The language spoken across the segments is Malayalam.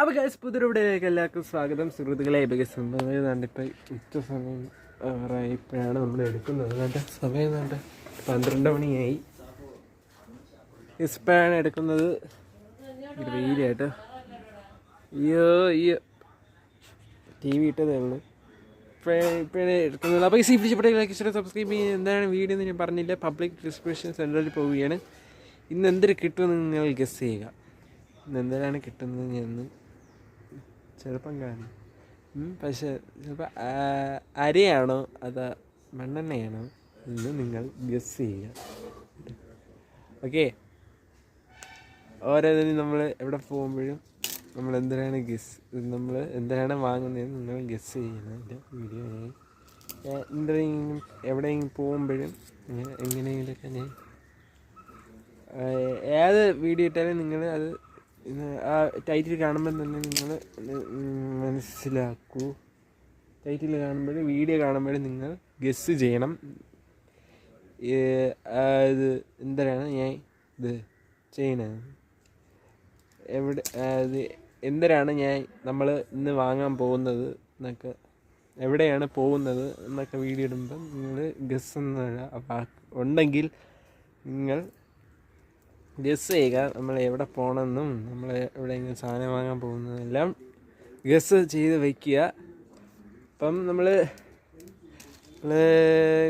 അപ്പോൾ ഗൈസ് പുതിയൊരുവിടേക്ക് എല്ലാവർക്കും സ്വാഗതം. സുഹൃത്തുക്കളെ ഇപ്പോൾ ഉച്ച സമയം ഇപ്പോഴാണ് നമ്മൾ എടുക്കുന്നത്. എന്നിട്ട് സമയം കണ്ട് 12 മണിയായി. ഇപ്പോഴാണ് എടുക്കുന്നത്. വെയിലായിട്ട് ഈ ടി വി ഇട്ടതേ ഉള്ളൂ. ഇപ്പോഴേ എടുക്കുന്നത്. അപ്പോൾ ഈ ഇഷ്ടപ്പെട്ട സബ്സ്ക്രൈബ് ചെയ്യുക. എന്താണ് വീഡിയോ എന്ന് ഞാൻ പറഞ്ഞില്ല. പബ്ലിക് ഡിസ്ട്രിബ്യൂഷൻ സെൻറ്ററിൽ പോവുകയാണ്. ഇന്ന് എന്തൊരു കിട്ടുമെന്ന് നിങ്ങൾ ഗസ് ചെയ്യുക. ഇന്ന് എന്തിനാണ് കിട്ടുന്നത് ഞാൻ ചിലപ്പം കാണും. പക്ഷേ ചിലപ്പോൾ അരിയാണോ അതോ മണ്ണെണ്ണയാണോ എന്ന് നിങ്ങൾ ഗസ് ചെയ്യുക. ഓക്കെ, ഓരോന്നിനും നമ്മൾ എവിടെ പോകുമ്പോഴും നമ്മൾ എന്തിനാണ് വാങ്ങുന്നതെന്ന് നിങ്ങൾ ഗസ് ചെയ്യണം. എൻ്റെ വീഡിയോ എന്തെങ്കിലും എവിടെയെങ്കിലും പോകുമ്പോഴും എങ്ങനെയെങ്കിലൊക്കെ ഞാൻ ഏത് വീഡിയോ ഇട്ടാലും നിങ്ങൾ അത് ആ ടൈറ്റിൽ കാണുമ്പോൾ തന്നെ നിങ്ങൾ മനസ്സിലാക്കൂ. ടൈറ്റിൽ കാണുമ്പോഴും വീഡിയോ കാണുമ്പോഴും നിങ്ങൾ ഗസ് ചെയ്യണം. ഇത് എന്തിനാണ് ഞാൻ ഇത് ചെയ്യണത്, എന്തിനാണ് നമ്മൾ ഇന്ന് വാങ്ങാൻ പോകുന്നത് എന്നൊക്കെ, എവിടെയാണ് പോകുന്നത് എന്നൊക്കെ വീഡിയോ ഇടുമ്പം നിങ്ങൾ ഗസ് എന്ന ഉണ്ടെങ്കിൽ നിങ്ങൾ ഗസ് ചെയ്യുക. നമ്മൾ എവിടെ പോകണമെന്നും നമ്മൾ എവിടെയെങ്കിലും സാധനം വാങ്ങാൻ പോകുന്നതെല്ലാം ഗസ് ചെയ്ത് വയ്ക്കുക. ഇപ്പം നമ്മൾ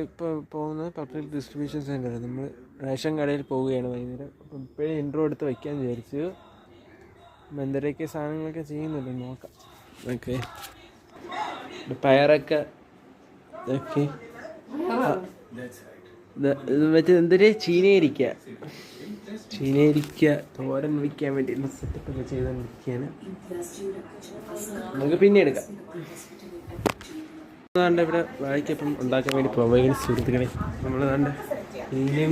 ഇപ്പോൾ പോകുന്നത് പബ്ലിക് ഡിസ്ട്രിബ്യൂഷൻ സെൻറ്റർ. നമ്മൾ റേഷൻ കടയിൽ പോവുകയാണ് വൈകുന്നേരം. അപ്പം ഇപ്പോഴും ഇൻട്രോ എടുത്ത് വയ്ക്കാമെന്ന് വിചാരിച്ചു. അപ്പം എന്തൊക്കെ സാധനങ്ങളൊക്കെ ചെയ്യുന്നുണ്ട് നോക്കാം. ഓക്കെ, പയറൊക്കെ ഓക്കെ. മറ്റേ എന്തൊരു ചീനയിരിക്ക തോരൻ വയ്ക്കാൻ വേണ്ടി സെറ്റപ്പൊക്കെ ചെയ്തുകൊണ്ടിരിക്കുകയാണ്. നമുക്ക് പിന്നെ എടുക്കാം. അതാണ്ട് ഇവിടെ വാഴയ്ക്കപ്പം ഉണ്ടാക്കാൻ വേണ്ടി പോവുകയാണ് സുഹൃത്തുക്കളെ. നമ്മൾ അതാണ്ട് ഇനിയും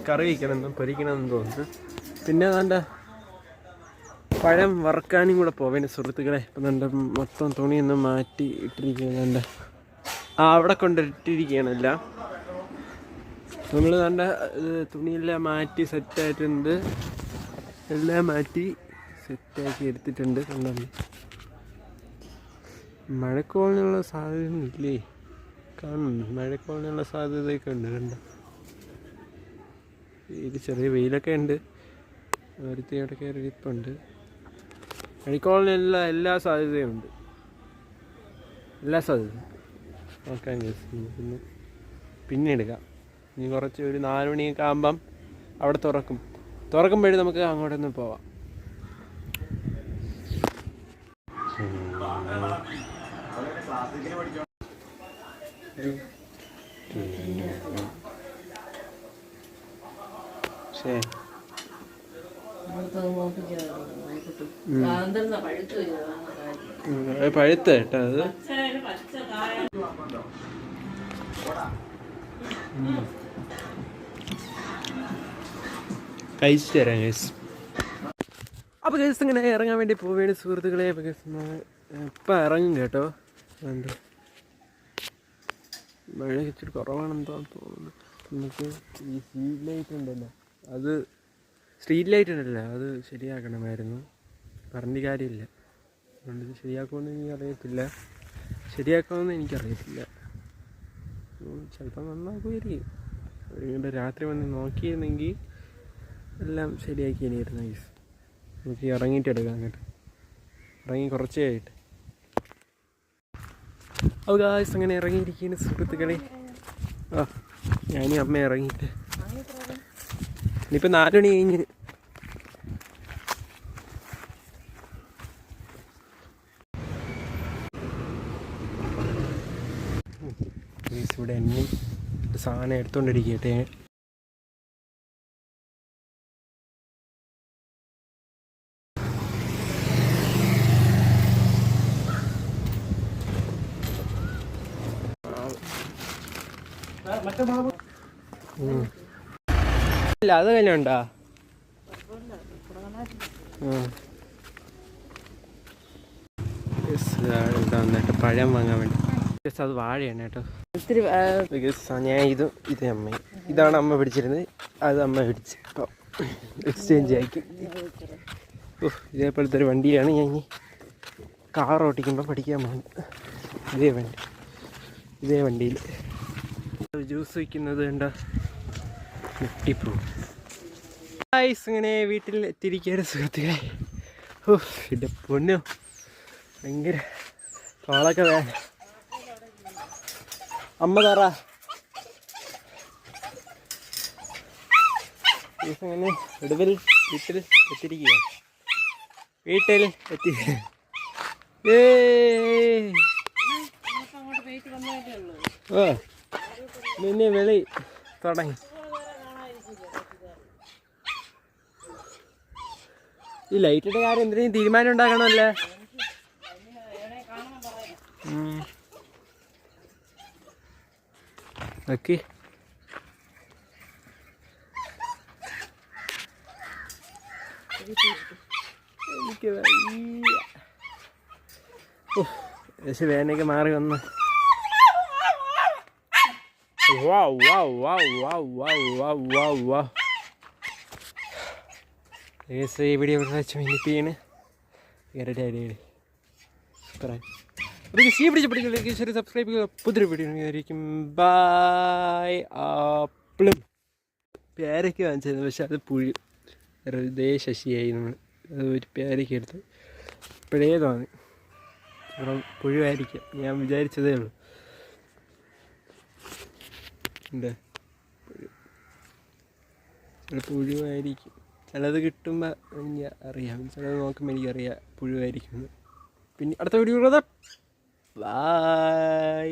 കറി വയ്ക്കണമെന്നും പൊരിക്കണമെന്നും തോന്നുന്നു. പിന്നെ അതാണ്ട് പഴം വറുക്കാനും കൂടെ പോവേണ്ട സുഹൃത്തുക്കളെ. ഇപ്പം നല്ല മൊത്തം തുണിയൊന്നും മാറ്റി ഇട്ടിരിക്കുന്നുണ്ട്. അവിടെ കൊണ്ടിട്ടിരിക്കുകയാണല്ല. നമ്മൾ നല്ല തുണിയെല്ലാം മാറ്റി സെറ്റായിട്ടുണ്ട്. എല്ലാം മാറ്റി സെറ്റാക്കി എടുത്തിട്ടുണ്ട്. കണ്ടോ, മഴക്കോളിനുള്ള സാധ്യത ഇല്ലേ? കാണുന്നു, മഴക്കോളിനുള്ള സാധ്യതയൊക്കെ ഉണ്ട്. കണ്ടോ, ഇത് ചെറിയ വെയിലൊക്കെ ഉണ്ട്. ഒരുത്തിയോടെ കയറി ഇരിപ്പുണ്ട്. മഴക്കോളിനുള്ള എല്ലാ സാധ്യതയും ഉണ്ട്. എല്ലാ സാധ്യതയും നോക്കാൻ പിന്നെ എടുക്കാം. ഇനി കുറച്ച് ഒരു 4 മണിയൊക്കെ ആകുമ്പം അവിടെ തുറക്കുമ്പോഴും നമുക്ക് അങ്ങോട്ടൊന്ന് പോവാം. പഴുത്ത കേട്ടോ അത്. കഴിച്ചു തരാം ഗൈസ്. അപ്പോൾ ഗൈസ് ഇങ്ങനെ ഇറങ്ങാൻ വേണ്ടി പോവുകയാണ് സുഹൃത്തുക്കളെ. അപ്പോൾ ഗൈസ് ഇപ്പം ഇറങ്ങും കേട്ടോ. എന്താ മഴ ഇച്ചിരി കുറവാണെന്ന് തോന്നുന്നു. നമുക്ക് ഈ സ്ട്രീറ്റ് ലൈറ്റ് ഉണ്ടല്ലോ അത് ശരിയാക്കണമായിരുന്നു. പറഞ്ഞ കാര്യമില്ല. അതുകൊണ്ട് ശരിയാക്കുമെന്ന് എനിക്കറിയത്തില്ല. ചിലപ്പോൾ നന്നാക്കുമായിരിക്കും. ഒരു രാത്രി വന്ന് നോക്കിയിരുന്നെങ്കിൽ എല്ലാം ശരിയാക്കിയായിരുന്നു ഗൈസ്. നമുക്ക് ഇറങ്ങിയിട്ട് എടുക്കാം. അങ്ങോട്ട് ഇറങ്ങി കുറച്ചേ ആയിട്ട്. അപ്പോൾ ഗൈസ് അങ്ങനെ ഇറങ്ങിയിരിക്കുകയാണ് സുഹൃത്തുക്കളെ. ഞാനും അമ്മ ഇറങ്ങിയിട്ട് ഇനിയിപ്പോൾ 4 മണി കഴിഞ്ഞ്. ഇവിടെ എന്നെ സാധനം എടുത്തുകൊണ്ടിരിക്കട്ടെ. ഇല്ല അത് കല്ലുണ്ടോ? വന്നിട്ട് പഴം വാങ്ങാൻ വേണ്ടി. അത് വാഴയാണ് കേട്ടോ. ഒത്തിരി ഞാൻ ഇത് അമ്മ, ഇതാണ് അമ്മ പിടിച്ചിരുന്നത്. അത് അമ്മ പിടിച്ച് ഇപ്പോൾ എക്സ്ചേഞ്ച് ആക്കി. ഇതേപോലത്തെ ഒരു വണ്ടിയാണ് ഞാൻ ഇനി കാർ ഓടിക്കുമ്പോൾ പഠിക്കാൻ പോകുന്നത്. ഇതേ വണ്ടിയിൽ ജ്യൂസ് വയ്ക്കുന്നത് കണ്ട ഞെട്ടിപ്പോ. ഇങ്ങനെ വീട്ടിൽ എത്തിയിരിക്കുകയാണ് സുഹൃത്തുക്കളെ. എൻ്റെ പൊന്നോ ഭയങ്കര കോളൊക്കെ വേണം. അമ്മ തറ അങ്ങനെ ഒടുവിൽ വീട്ടിൽ എത്തിയിരിക്കുകയാണ്. പിന്നെ വെളി തുടങ്ങി. ഈ ലൈറ്റിൻ്റെ കാര്യം എന്തിനേയും തീരുമാനം ഉണ്ടാക്കണമല്ലേ. ഓക്കെ എനിക്ക് പക്ഷെ വേനൊക്കെ മാറി വന്ന് വീഡിയോ വെച്ച് മിനിപ്പിയാണ് സൂപ്പറായി. സബ്സ്ക്രൈബ് ചെയ്യുക. പുതിയൊരു വീഡിയോ ആയിരിക്കും. ബൈ. ആപ്പിളും പേരയ്ക്ക് വാങ്ങിച്ചിരുന്നു, പക്ഷെ അത് പുഴു വെറുതെ ശശിയായി. നമ്മൾ അത് ഒരു പേരയ്ക്ക് എടുത്ത് ഇപ്പോഴേ തോന്നി പുഴുവായിരിക്കാം. ഞാൻ വിചാരിച്ചതേ ഉള്ളൂ. ഉണ്ട് പുഴുവായിരിക്കും. ചിലത് കിട്ടുമ്പോൾ എനിക്ക് അറിയാം, ചിലത് നോക്കുമ്പോൾ എനിക്കറിയാം പുഴുവായിരിക്കും. പിന്നെ അടുത്ത വീഡിയോ ബൈ.